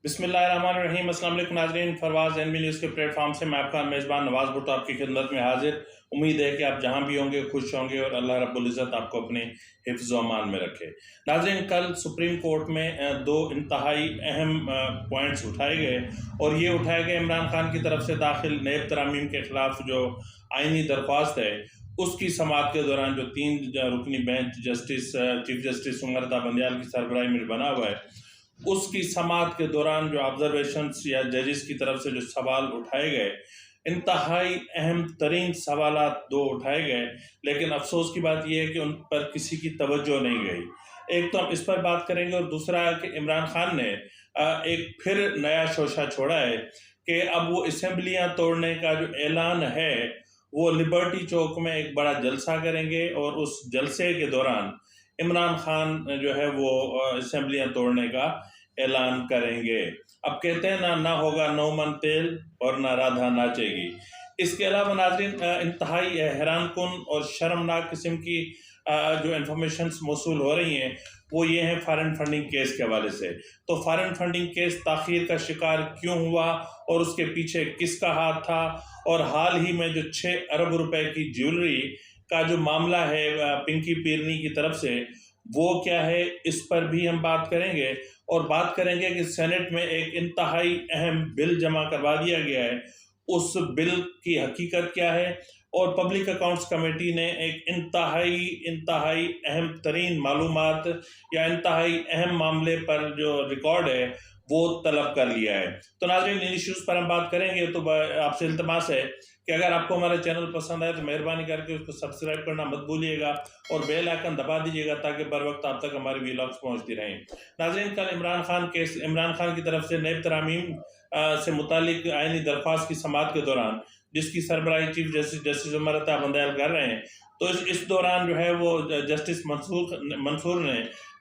बिस्मिल्लाहिर्रहमानिर्रहीम। अस्सलाम वालेकुम नाज़रीन, फरवाज़ एनबी न्यूज़ के प्लेटफॉर्म से मैं आपका मेज़बान नवाज़ भुट्टो आपकी खिदमत में हाजिर। उम्मीद है कि आप जहां भी होंगे खुश होंगे और अल्लाह रब्बुल इज़्ज़त आपको अपने हिफ्ज़ व अमान में रखे। नाज़रीन, कल सुप्रीम कोर्ट में दो इंतहाई अहम पॉइंट्स उठाए गए और ये उठाए गए इमरान खान की तरफ से दाखिल नैब तरामीम के ख़िलाफ़ जो आइनी दरख्वास्त है उसकी समाअत के दौरान जो 3 रुकनी bench chief justice Umar Bandial की सरबराही में बना हुआ है उसकी समाअत के दौरान जो ऑब्जर्वेशंस या जजेस की तरफ से जो सवाल उठाए गए, इंतहाई अहम तरीन सवालात दो उठाए गए, लेकिन अफसोस की बात यह है कि उन पर किसी की तवज्जो नहीं गई। एक तो हम इस पर बात करेंगे और दूसरा है कि इमरान खान ने एक फिर नया शोशा छोड़ा है कि अब वो असेंबलियां तोड़ने का जो ऐलान है वो लिबर्टी चौक में एक बड़ा जलसा करेंगे और उस जलसे के दौरान इमरान खान जो है वो असेंबलियां तोड़ने का ऐलान करेंगे। अब कहते हैं ना होगा नौ मन तेल और ना राधा नाचेगी। इसके अलावा नाज़रीन, इंतहाई हैरानकुन और शर्मनाक किस्म की जो इंफॉर्मेशन मौसूल हो रही हैं वो ये हैं फॉरेन फंडिंग केस के हवाले से। तो फॉरेन फंडिंग केस ताख़ीर का शिकार क्यों हुआ और उसके पीछे किसका हाथ था, और हाल ही में जो 6 अरब रुपए की ज्वेलरी का जो मामला है पिंकी पीरनी की तरफ से, वो क्या है, इस पर भी हम बात करेंगे। और बात करेंगे कि सेनेट में एक इंतहाई अहम बिल जमा करवा दिया गया है, उस बिल की हकीकत क्या है, और पब्लिक अकाउंट्स कमेटी ने एक इंतहाई अहम तरीन मालूमात या इंतहाई अहम मामले पर जो रिकॉर्ड है वो तलब कर लिया है। तो नाज़रीन, इन इश्यूज़ पर हम बात करेंगे। तो आपसे इल्तमास है कि अगर आपको हमारा चैनल पसंद आए तो मेहरबानी करके उसको सब्सक्राइब करना मत भूलिएगा और बेल आइकन दबा दीजिएगा ताकि बर वक्त आप तक हमारी वीलॉग्स पहुंचती रहें। नाज़रीन, कल इमरान खान की तरफ से नैब तरामीम से मुतालिक आइनी दरख्वास्त की समाअत के दौरान, जिसकी सरबराही चीफ जस्टिस उमर बंदयाल कर रहे हैं, तो इस दौरान जो है वो जस्टिस मंसूर ने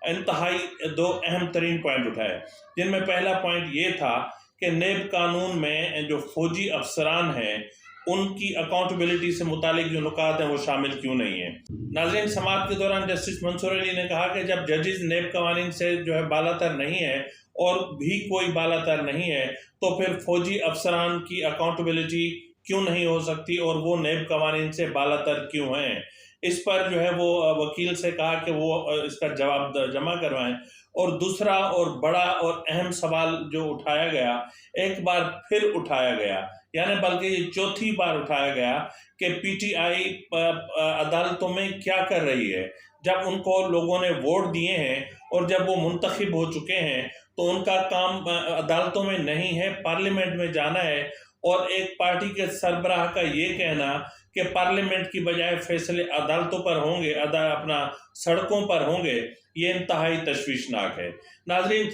इंतहाई 2 अहम तरीन पॉइंट उठाए, जिनमें पहला पॉइंट ये था कि नैब कानून में जो फौजी अफसरान हैं उनकी अकाउंटेबिलिटी से मुतालिक जो नुकात हैं वो शामिल क्यों नहीं है। नाज़रीन, समाअत के दौरान जस्टिस मंसूर अली ने कहा कि जब जजेस नैब कवानीन से जो है बालातर नहीं है और भी कोई बालातर नहीं है तो फिर फौजी अफसरान की अकाउंटेबिलिटी क्यों नहीं हो सकती और वो नैब कवानीन से बालातर क्यों हैं। इस पर जो है वो वकील से कहा कि वो इसका जवाब जमा करवाएं। और दूसरा और बड़ा और अहम सवाल जो उठाया गया, एक बार फिर उठाया गया, यानी बल्कि ये चौथी बार उठाया गया कि पीटीआई अदालतों में क्या कर रही है। जब उनको लोगों ने वोट दिए हैं और जब वो मुंतखब हो चुके हैं तो उनका काम अदालतों में नहीं है, पार्लियामेंट में जाना है। और एक पार्टी के सरबराह का ये कहना कि पार्लियामेंट की बजाय फैसले अदालतों पर होंगे, अपना सड़कों पर होंगे, ये इंतहाई तशवीशनाक है। नाज़रीन,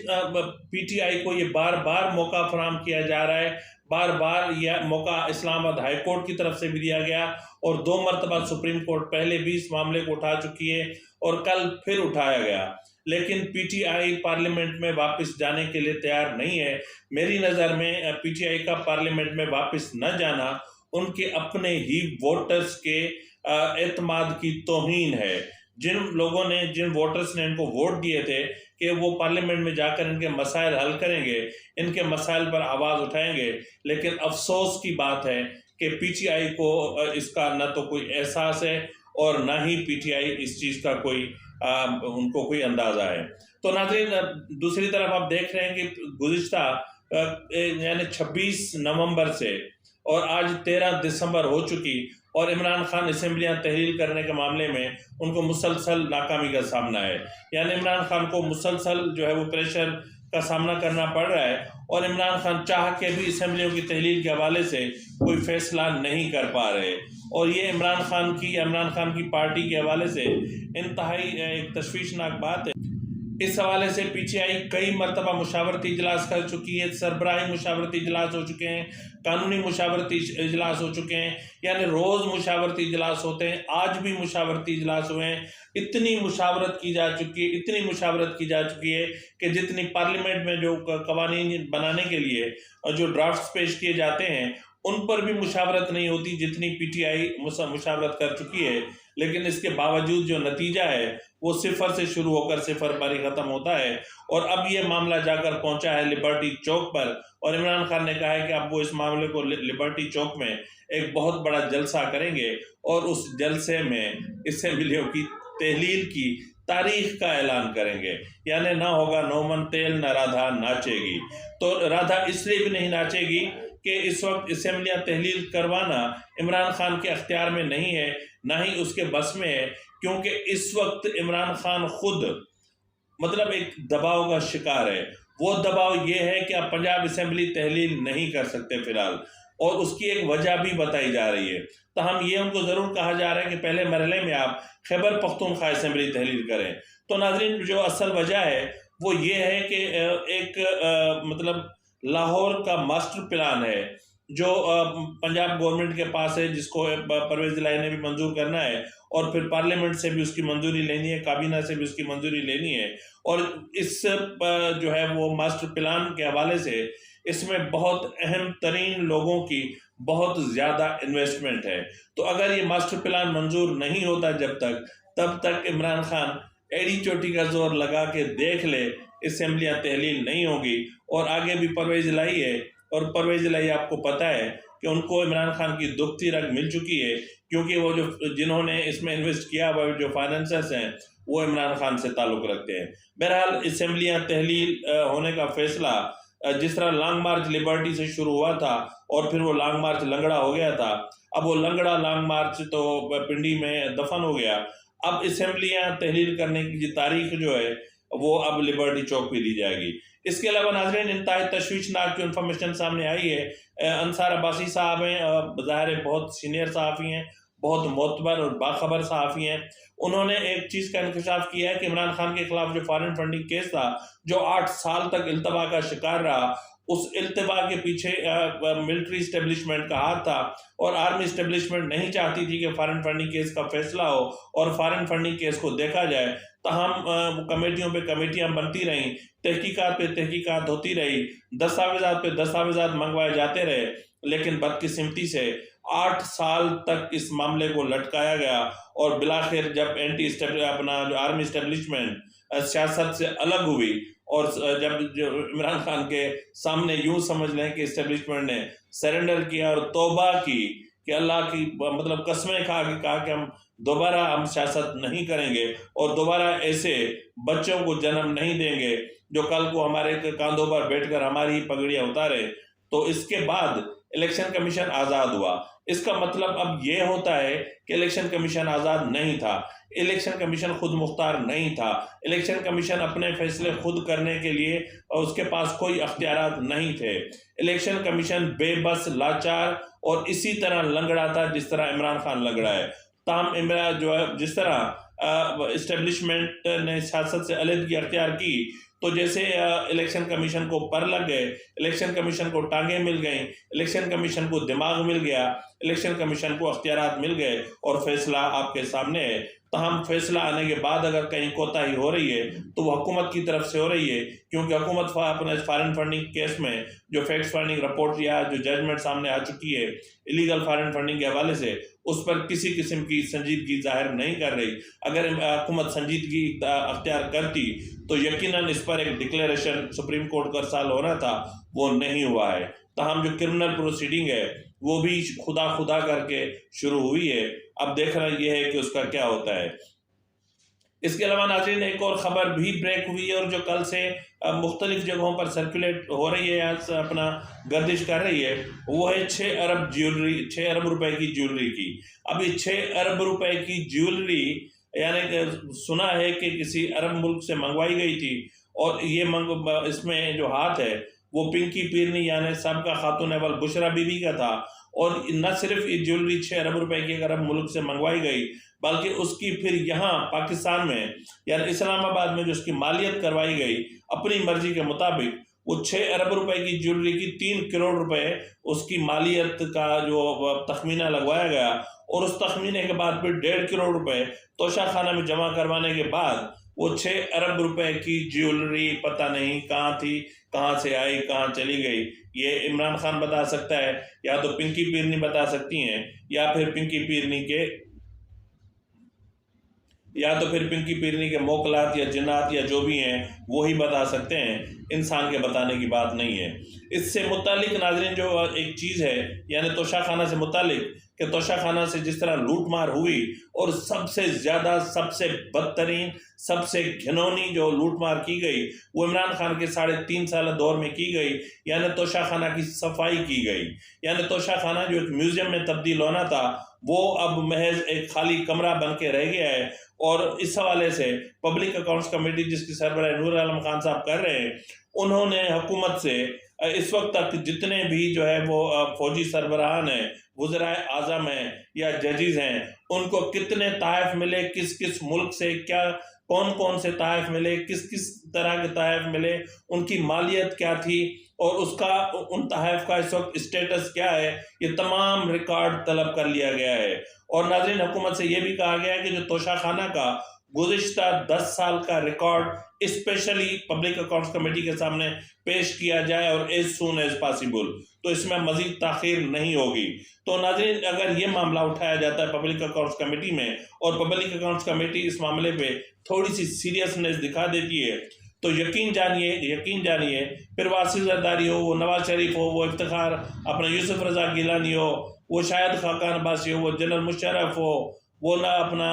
पीटीआई को ये बार बार मौका फराहम किया जा रहा है, बार बार यह मौका इस्लामाबाद हाई कोर्ट की तरफ से भी दिया गया और 2 मरतबा सुप्रीम कोर्ट पहले भी इस मामले को उठा चुकी है और कल फिर उठाया गया, लेकिन पीटीआई पार्लियामेंट में वापस जाने के लिए तैयार नहीं है। मेरी नज़र में पीटीआई का पार्लियामेंट में वापस न जाना उनके अपने ही वोटर्स के एतमाद की तौहीन है। जिन वोटर्स ने इनको वोट दिए थे कि वो पार्लियामेंट में जाकर इनके मसाइल हल करेंगे, इनके मसाइल पर आवाज़ उठाएंगे, लेकिन अफसोस की बात है कि पीटीआई को इसका न तो कोई एहसास है और न ही पीटीआई इस चीज़ का उनको कोई अंदाज़ा है। तो नाज़रीन, दूसरी तरफ आप देख रहे हैं कि गुज़िश्ता यानी 26 नवंबर से और आज 13 दिसंबर हो चुकी और इमरान खान असेंबलियां तहलील करने के मामले में उनको मुसलसल नाकामी का सामना है। यानी इमरान खान को मुसलसल जो है वो प्रेशर का सामना करना पड़ रहा है और इमरान खान चाह के भी असेंबलियों की तहलील के हवाले से कोई फैसला नहीं कर पा रहे। और ये इमरान खान की पार्टी के हवाले से इंतहाई एक तशवीशनाक बात है। इस हवाले से पीटीआई कई मरतबा मुशावरती इजलास कर चुकी है, सरबराही मुशावरती इजलास हो चुके हैं, कानूनी मुशावरती इजलास हो चुके हैं, यानी रोज़ मुशावरती इजलास होते हैं। आज भी मुशावरती इजलास हुए हैं। इतनी मुशावरत की जा चुकी है कि जितनी पार्लियामेंट में जो कवानीन बनाने के लिए और जो ड्राफ्ट्स पेश किए जाते हैं उन पर भी मुशावरत नहीं होती जितनी पीटीआई मुशावरत कर चुकी है। लेकिन इसके बावजूद जो नतीजा है वो सिफर से शुरू होकर सिफर पर ही ख़त्म होता है। और अब ये मामला जाकर पहुंचा है लिबर्टी चौक पर, और इमरान खान ने कहा है कि अब वो इस मामले को लिबर्टी चौक में एक बहुत बड़ा जलसा करेंगे और उस जलसे में असेंबलियों की तहलील की तारीख का ऐलान करेंगे। यानी ना होगा नौमन तेल, न राधा नाचेगी। तो राधा इसलिए भी नहीं नाचेगी कि इस वक्त असेंबलियां तहलील करवाना इमरान खान के अख्तियार में नहीं है, ना ही उसके बस में है, क्योंकि इस वक्त इमरान खान खुद मतलब एक दबाव का शिकार है। वो दबाव ये है कि आप पंजाब असेंबली तहलील नहीं कर सकते फिलहाल, और उसकी एक वजह भी बताई जा रही है। तो हम ये उनको ज़रूर कहा जा रहा है कि पहले मरहले में आप खैबर पख्तूनख्वा असेंबली तहलील करें। तो नाज़रीन, जो असल वजह है वो ये है कि एक मतलब लाहौर का मास्टर प्लान है जो पंजाब गवर्नमेंट के पास है, जिसको परवेज़ इलाही ने भी मंजूर करना है, और फिर पार्लियामेंट से भी उसकी मंजूरी लेनी है, काबीना से भी उसकी मंजूरी लेनी है। और इस जो है वो मास्टर प्लान के हवाले से इसमें बहुत अहम तरीन लोगों की बहुत ज़्यादा इन्वेस्टमेंट है। तो अगर ये मास्टर प्लान मंजूर नहीं होता तब तक इमरान खान एड़ी चोटी का जोर लगा के देख ले, असेंबलियाँ तहलील नहीं होगी। और आगे भी परवेज़ इलाही है, और परवेज़ इलाही आपको पता है कि उनको इमरान खान की दुखती रग मिल चुकी है, क्योंकि वो जो जिन्होंने इसमें इन्वेस्ट किया हुआ जो फाइनेंसर्स हैं वो इमरान खान से ताल्लुक़ रखते हैं। बहरहाल असेंबलियाँ तहलील होने का फैसला जिस तरह लॉन्ग मार्च लिबर्टी से शुरू हुआ था और फिर वो लॉन्ग मार्च लंगड़ा हो गया था, अब वो लंगड़ा लॉन्ग मार्च तो पिंडी में दफन हो गया। अब असेंबलियाँ तहलील करने की तारीख जो है वो अब लिबर्टी चौक पे दी जाएगी। इसके अलावा नाज़रीन, इंतहाई तशवीशनाक जो इन्फॉर्मेशन सामने आई है, अंसार अब्बासी साहब हैं, ज़ाहिर बहुत सीनियर सहाफ़ी हैं, बहुत मोतबर और बाखबर सहाफ़ी हैं। उन्होंने एक चीज़ का इंकशाफ किया है कि इमरान खान के खिलाफ जो फॉरेन फंडिंग केस था, जो 8 साल तक इल्तवा का शिकार रहा, उस इल्तवा के पीछे मिलिट्री इस्टेब्लिशमेंट का हाथ था, और आर्मी इस्टेब्लिशमेंट नहीं चाहती थी कि फॉरेन फंडिंग केस का फैसला हो और फॉरेन फंडिंग केस को देखा जाए। तहम कमेटियों पे कमेटियां बनती रहीं, तहकीकात पे तहकीकात होती रही, दस्तावेजात पे दस्तावेजात मंगवाए जाते रहे, लेकिन बदकिस्मती से 8 साल तक इस मामले को लटकाया गया। और बिलाखिर जब अपना जो आर्मी इस्टेब्लिशमेंट सियासत से अलग हुई, और जब जो इमरान खान के सामने यूं समझ लें कि इस्टेब्लिशमेंट ने सरेंडर किया और तौबा की कि अल्लाह की मतलब कसमें खा के कहा कि हम दोबारा हम सियासत नहीं करेंगे और दोबारा ऐसे बच्चों को जन्म नहीं देंगे जो कल को हमारे कांधों पर बैठकर हमारी पगड़ियां उतारे, तो इसके बाद इलेक्शन कमीशन आज़ाद हुआ। इसका मतलब अब ये होता है कि इलेक्शन कमीशन आज़ाद नहीं था, इलेक्शन कमीशन खुद मुख्तार नहीं था, इलेक्शन कमीशन अपने फैसले खुद करने के लिए उसके पास कोई अख्तियारात नहीं थे। इलेक्शन कमीशन बेबस, लाचार और इसी तरह लंगड़ा था जिस तरह इमरान खान लंगड़ा है। ताम इमरान जो है जिस तरह इस्टेब्लिशमेंट ने सियासत से अलहदगी अख्तियार की, तो जैसे इलेक्शन कमीशन को पर लग गए, इलेक्शन कमीशन को टांगे मिल गई, इलेक्शन कमीशन को दिमाग मिल गया, इलेक्शन कमीशन को अख्तियारात मिल गए और फैसला आपके सामने है। तो हम फैसला आने के बाद अगर कहीं कोताही हो रही है तो वो हुकूमत की तरफ से हो रही है, क्योंकि हुकूमत अपने फॉरेन फंडिंग केस में जो फैक्ट फाइंडिंग रिपोर्ट या जो जजमेंट सामने आ चुकी है इलीगल फॉरेन फंडिंग के हवाले से, उस पर किसी किस्म की संजीदगी जाहिर नहीं कर रही। अगर हुकूमत संजीदगी अख्तियार करती तो यकीनन इस पर एक डिक्लेरेशन सुप्रीम कोर्ट का साल होना था, वो नहीं हुआ है। तो हम जो क्रिमिनल प्रोसीडिंग है वो भी खुदा करके शुरू हुई है, अब देखना यह है कि उसका क्या होता है। इसके अलावा नाज़रीन, एक और ख़बर भी ब्रेक हुई है और जो कल से मुख्तलिफ जगहों पर सर्कुलेट हो रही है या अपना गर्दिश कर रही है, वो है 6 अरब रुपए की ज्वेलरी की। अभी 6 अरब रुपए की ज्वेलरी यानी सुना है कि किसी अरब मुल्क से मंगवाई गई थी, और ये इसमें जो हाथ है वो पिंकी पीरनी यानी सबका खातून अवल बुशरा बीबी का था। और न सिर्फ ये ज्वेलरी 6 अरब रुपए की अरब मुल्क से मंगवाई गई, बल्कि उसकी फिर यहाँ पाकिस्तान में यानी इस्लामाबाद में जो उसकी मालियत करवाई गई अपनी मर्जी के मुताबिक, वो 6 अरब रुपए की ज्वेलरी की 3 करोड़ रुपए उसकी मालियत का जो तखमीना लगवाया गया, और उस तखमीने के बाद फिर 1.5 करोड़ रुपए तोशाखाना में जमा करवाने के बाद वो 6 अरब रुपए की ज्वेलरी पता नहीं कहाँ थी, कहाँ से आई, कहाँ चली गई। ये इमरान खान बता सकता है, या तो पिंकी पीरनी बता सकती हैं, या फिर पिंकी पीरनी के या तो फिर पिंकी पीरनी के मोकलात या जिन्नात या जो भी हैं वो ही बता सकते हैं, इंसान के बताने की बात नहीं है। इससे मुतालिक नाज़रीन जो एक चीज़ है, यानी तोशा खाना से मुतालिक कि तोशा खाना से जिस तरह लूट मार हुई और सबसे ज़्यादा, सबसे बदतरीन, सबसे घिनौनी जो लूट मार की गई वो इमरान खान के 3.5 साल दौर में की गई, यानी तोशा खाना की सफाई की गई। यानी तोशा खाना जो एक म्यूज़ियम में तब्दील होना था वो अब महज एक खाली कमरा बन के रह गया है। और इस हवाले से पब्लिक अकाउंट्स कमेटी जिसकी सरबराह नूर आलम खान साहब कर रहे हैं, उन्होंने हुकूमत से इस वक्त तक जितने भी जो है वो फौजी सरबराहान हैं, वज़राए आज़म हैं या जजेस हैं, उनको कितने तहफ़ मिले, किस किस मुल्क से, क्या कौन कौन से तहफ़ मिले, किस किस तरह के तहफ़ मिले, उनकी मालियत क्या थी और उसका उन तहफ़ का इस वक्त स्टेटस क्या है, ये तमाम रिकॉर्ड तलब कर लिया गया है। और नाज़रीन हुकूमत से ये भी कहा गया है कि जो तोशा खाना का गुज़िश्ता 10 साल का record specially public accounts committee के सामने पेश किया जाए और एज सून एज पॉसिबल, तो इसमें मज़ीद ताख़ीर नहीं होगी। तो नाज़रीन अगर ये मामला उठाया जाता है पब्लिक अकाउंट्स कमेटी में और पब्लिक अकाउंट्स कमेटी इस मामले पे थोड़ी सी सीरियसनेस दिखा देती है, तो यकीन जानिए फिर वासिफ ज़रदारी हो, वो नवाज शरीफ हो, वो इफ्तिखार अपना यूसुफ रज़ा गिलानी हो, वो शायद खाकान अब्बासी हो, वो जनरल मुशर्रफ हो, वो ना अपना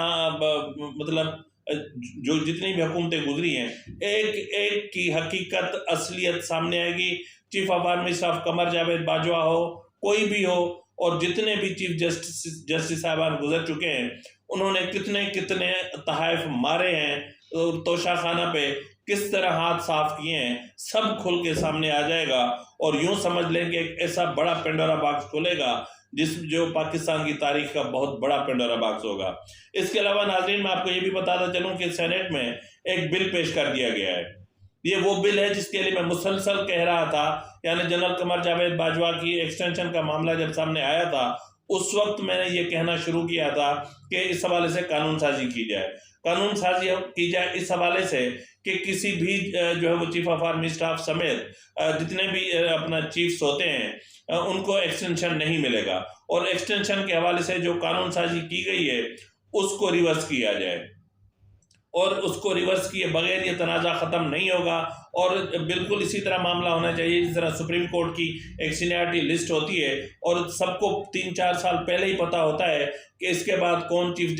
मतलब जो जितनी भी हुकूमतें गुजरी हैं, एक एक की हकीकत असलियत सामने आएगी। Chief of army staff Qamar Javed Bajwa हो, कोई भी हो, और जितने भी चीफ जस्टिस साहबान गुजर चुके हैं, उन्होंने कितने कितने तहफ़ मारे हैं, तोशा खाना पे किस तरह हाथ साफ किए हैं, सब खुल के सामने आ जाएगा। और यूं समझ लें कि एक ऐसा बड़ा पेंडोरा बॉक्स खुलेगा जो पाकिस्तान की तारीख का बहुत बड़ा पेंडोरा बॉक्स होगा। इसके अलावा नाज़रीन मैं आपको ये भी बताता चलूं कि सेनेट में एक बिल पेश कर दिया गया है। ये वो बिल है जिसके लिए मैं मुसलसल कह रहा था, यानी जनरल कमर जावेद बाजवा की एक्सटेंशन का मामला जब सामने आया था, उस वक्त मैंने ये कहना शुरू किया था कि इस हवाले से कानून साजी की जाए इस हवाले से कि किसी भी जो है वो चीफ ऑफ आर्मी स्टाफ समेत जितने भी अपना चीफ्स होते हैं उनको एक्सटेंशन नहीं मिलेगा, और एक्सटेंशन के हवाले से जो कानून साजी की गई है उसको रिवर्स किया जाए, और उसको रिवर्स किए बगैर ये तनाज़ा ख़त्म नहीं होगा। और बिल्कुल इसी तरह मामला होना चाहिए जिस तरह सुप्रीम कोर्ट की एक सीनियरिटी लिस्ट होती है और सबको 3-4 साल पहले ही पता होता है कि इसके बाद कौन चीफ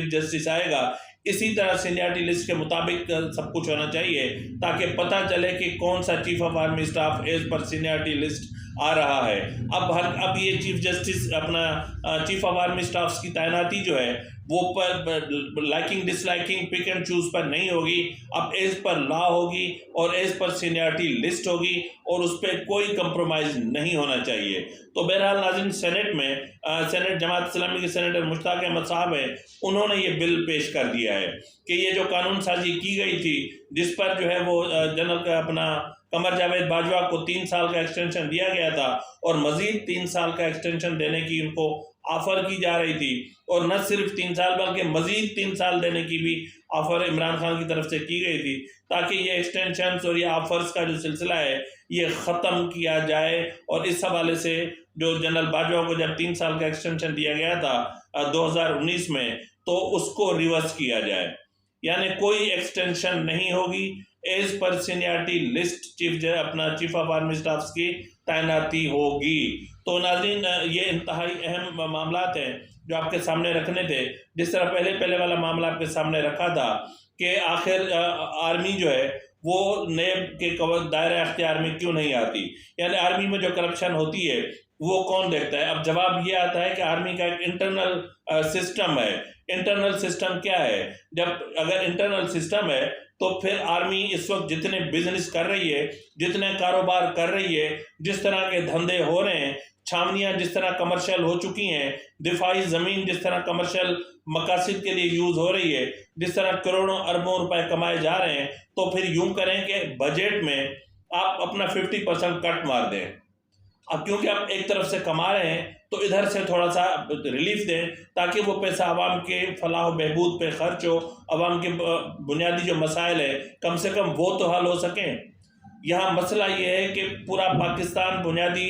जस्टिस आएगा। इसी तरह सीनियरिटी लिस्ट के मुताबिक सब कुछ होना चाहिए ताकि पता चले कि कौन सा chief of army staff as per seniority list आ रहा है। अब ये चीफ जस्टिस अपना चीफ ऑफ आर्मी स्टाफ की तैनाती जो है वो पर liking disliking pick and choose पर नहीं होगी, अब एज पर लॉ होगी और एज पर सीनियरिटी लिस्ट होगी और उस पर कोई कंप्रोमाइज नहीं होना चाहिए। तो बहरहाल नाज़रीन सेनेट जमात इस्लामी के सेनेटर मुश्ताक अहमद साहब हैं, उन्होंने ये बिल पेश कर दिया है कि ये जो कानून साजी की गई थी जिस पर जो है वो जनरल का अपना कमर जावेद बाजवा को 3 साल का एक्सटेंशन दिया गया था और मजीद 3 साल का एक्सटेंशन देने की उनको ऑफर की जा रही थी, और न सिर्फ 3 साल बल्कि मजीद 3 साल देने की भी ऑफर इमरान खान की तरफ से की गई थी ताकि ये एक्सटेंशन और ये ऑफर्स का जो सिलसिला है ये ख़त्म किया जाए। और इस हवाले से जो जनरल बाजवा को जब 3 साल का एक्सटेंशन दिया गया था 2019 में, तो उसको रिवर्स किया जाए, यानी कोई एक्सटेंशन नहीं होगी, as per seniority list chief of army staff की तैनाती होगी। तो नाज़रीन ये इंतहाई अहम मामलात हैं जो आपके सामने रखने थे। जिस तरह पहले वाला मामला आपके सामने रखा था कि आखिर आर्मी जो है वो नेब के दायरा अख्तियार में क्यों नहीं आती, यानी आर्मी में जो करप्शन होती है वो कौन देखता है। अब जवाब ये आता है कि आर्मी का एक इंटरनल सिस्टम है। इंटरनल सिस्टम क्या है? जब अगर इंटरनल सिस्टम है तो फिर आर्मी इस वक्त जितने बिजनेस कर रही है, जितने कारोबार कर रही है, जिस तरह के धंधे हो रहे हैं, छावनियाँ जिस तरह कमर्शियल हो चुकी हैं, दिफाई ज़मीन जिस तरह कमर्शियल मकासद के लिए यूज़ हो रही है, जिस तरह करोड़ों अरबों रुपए कमाए जा रहे हैं, तो फिर यूं करें कि बजट में आप अपना 50% कट मार दें। अब क्योंकि आप एक तरफ से कमा रहे हैं तो इधर से थोड़ा सा रिलीफ दें ताकि वो पैसा आवाम के फलाह बहबूद पे खर्च हो, आवाम के बुनियादी जो मसाइल है कम से कम वो तो हल हो सकें। यहाँ मसला ये है कि पूरा पाकिस्तान बुनियादी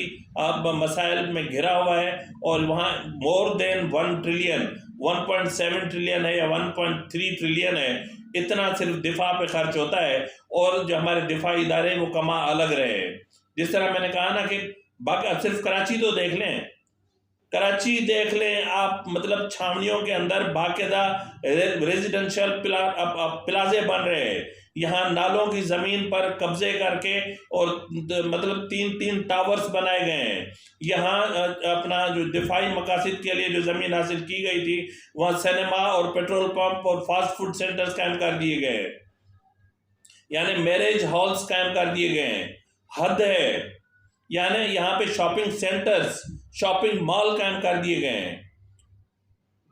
मसाइल में घिरा हुआ है और वहाँ मोर देन 1 ट्रिलियन 1.7 ट्रिलियन है या 1.3 ट्रिलियन है, इतना सिर्फ दिफा पे खर्च होता है, और जो हमारे दिफाई इदारे वो कमा अलग रहे। जिस तरह मैंने कहा ना कि बाकी अब सिर्फ कराची तो देख लें, कराची देख लें आप, मतलब छावनियों के अंदर बाकायदा रेजिडेंशियल प्लाजे बन रहे हैं। यहाँ नालों की ज़मीन पर कब्जे करके और मतलब 3-3 टावर्स बनाए गए हैं। यहाँ अपना जो दिफाई मकासद के लिए जो ज़मीन हासिल की गई थी, वहाँ सिनेमा और पेट्रोल पंप और फास्ट फूड सेंटर्स कायम कर दिए गए हैं, यानी मैरिज हॉल्स कायम कर दिए गए हैं। हद है, यानी यहाँ पे शॉपिंग सेंटर्स, शॉपिंग मॉल कायम कर दिए गए हैं।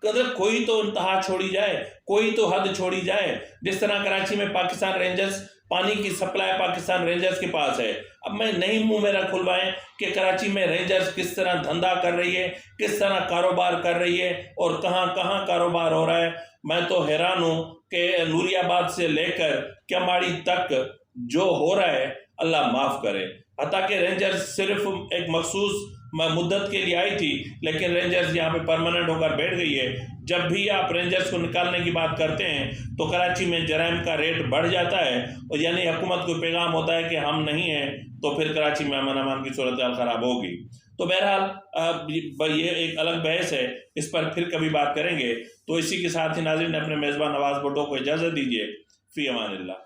अगर कोई तो इंतहा छोड़ी जाए, कोई तो हद छोड़ी जाए। जिस तरह कराची में पाकिस्तान रेंजर्स, पानी की सप्लाई पाकिस्तान रेंजर्स के पास है। अब मैं नहीं मुंह मेरा खुलवाएं कि कराची में रेंजर्स किस तरह धंधा कर रही है, किस तरह कारोबार कर रही है और कहां कहां कारोबार हो रहा है। मैं तो हैरान हूं कि नूरियाबाद से लेकर क्यामाड़ी तक जो हो रहा है, अल्लाह माफ करे। हालांकि रेंजर्स सिर्फ एक मखसूस मुद्दत के लिए आई थी, लेकिन रेंजर्स यहाँ पे परमानेंट होकर बैठ गई है। जब भी आप रेंजर्स को निकालने की बात करते हैं तो कराची में जराइम का रेट बढ़ जाता है, और यानी हुकूमत को पैगाम होता है कि हम नहीं हैं, तो फिर कराची में अमन अमान की सूरत हाल ख़राब होगी। तो बहरहाल ये एक अलग बहस है, इस पर फिर कभी बात करेंगे। तो इसी के साथ ही नाज़रीन, अपने मेज़बान नवाज़ भुट्टो को इजाज़त दीजिए। फ़ी अमानिल्लाह।